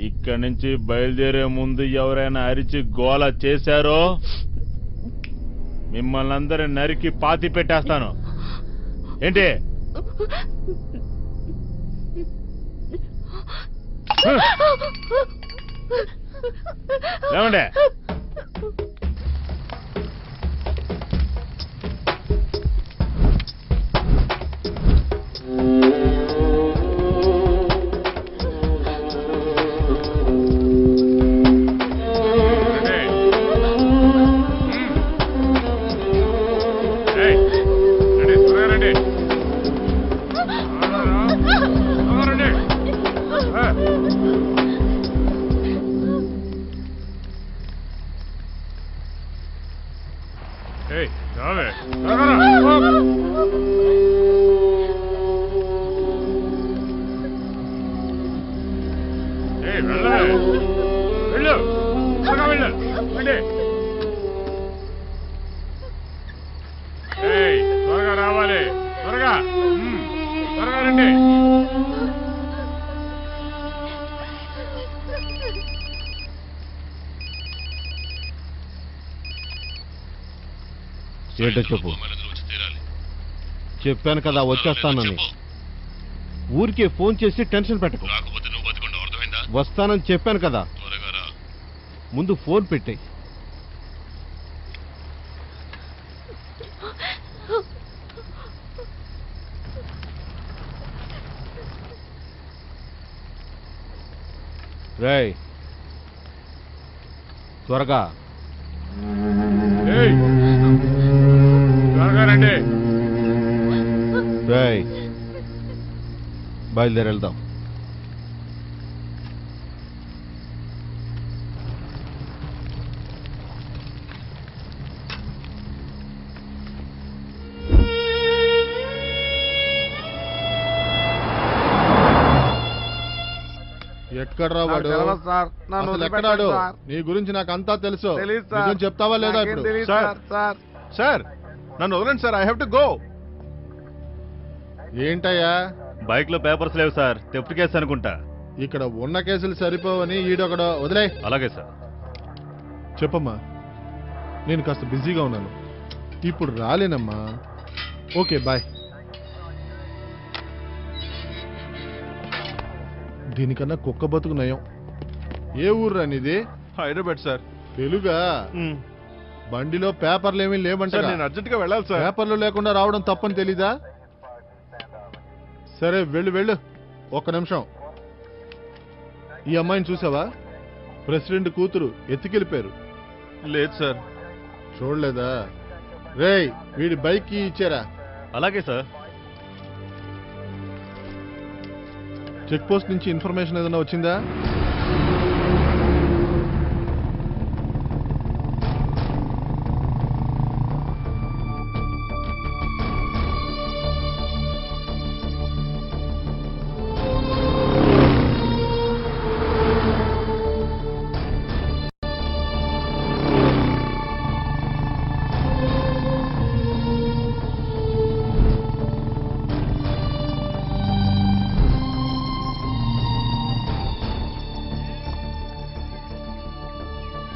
ఇక్కడి నుంచి బయలుదేరే ముందు ఎవరైనా అరిచి గోల చేశారో మిమ్మల్ని అందరూ నరికి పాతి పెట్టేస్తాను. ఏంటి ఏమండే? త్వరగా రావాలి, త్వరగా త్వరగా రండి. ఏంటో చెప్పు. చెప్పాను కదా వచ్చేస్తానని. ఊరికే ఫోన్ చేసి టెన్షన్ పెట్టకు. వస్తానని చెప్పాను కదా. ముందు ఫోన్ పెట్టే. రేయ్ త్వరగా త్వరగా రండి. రేయ్ బయలుదేరి వెళ్దాం. ఎక్కడ్రా వాడు? ఎక్కడాడు? నీ గురించి నాకు అంతా తెలుసు. చెప్తావా లేదా? సార్ నన్ను వదలండి sir. I have to go. ఏంటయ్యా? బైక్ లో పేపర్స్ లేవు సార్, థెఫ్ట్ కేసు అనుకుంటా. ఇక్కడ ఉన్న కేసులు సరిపోవని ఈడొకడు. వదిలే. అలాగే సార్. చెప్పమ్మా. నేను కాస్త బిజీగా ఉన్నాను, ఇప్పుడు రాలేనమ్మా. Okay bye. దీనికన్నా కుక్క బతుకు నయం. ఏ ఊర్రా నీది? హైదరాబాద్ సార్. తెలుగా? బండిలో పేపర్లు ఏమీ లేవంటే నేను అర్జెంట్ గా వెళ్ళాలి సార్. పేపర్లు లేకుండా రావడం తప్పని తెలీదా? సరే వెళ్ళు వెళ్ళు. ఒక్క నిమిషం. ఈ అమ్మాయిని చూసావా? ప్రెసిడెంట్ కూతురు ఎత్తుకెళ్ళిపోయారు. లేదు సార్. చూడలేదా? రేయ్ వీడి బైక్ ఇచ్చారా? అలాగే సార్. చెక్ పోస్ట్ నుంచి ఇన్ఫర్మేషన్ ఏదైనా వచ్చిందా?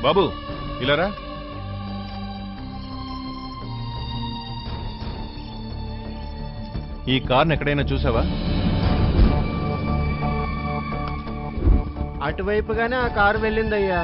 బాబు ఇలారా. ఈ కార్ని ఎక్కడైనా చూసావా? అటువైపుగానే ఆ కారు వెళ్ళిందయ్యా.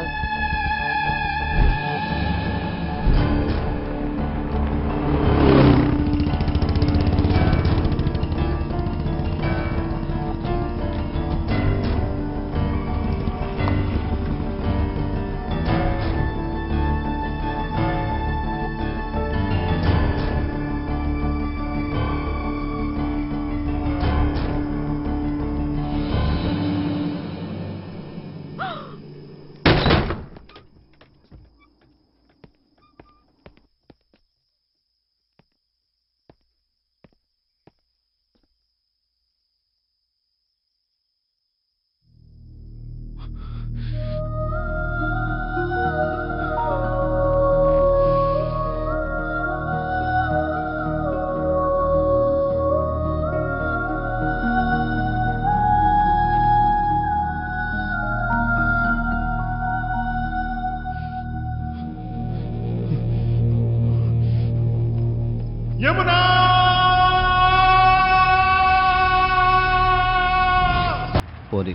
పోనీ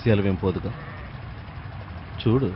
సెలవేం పోదుగా చూడు.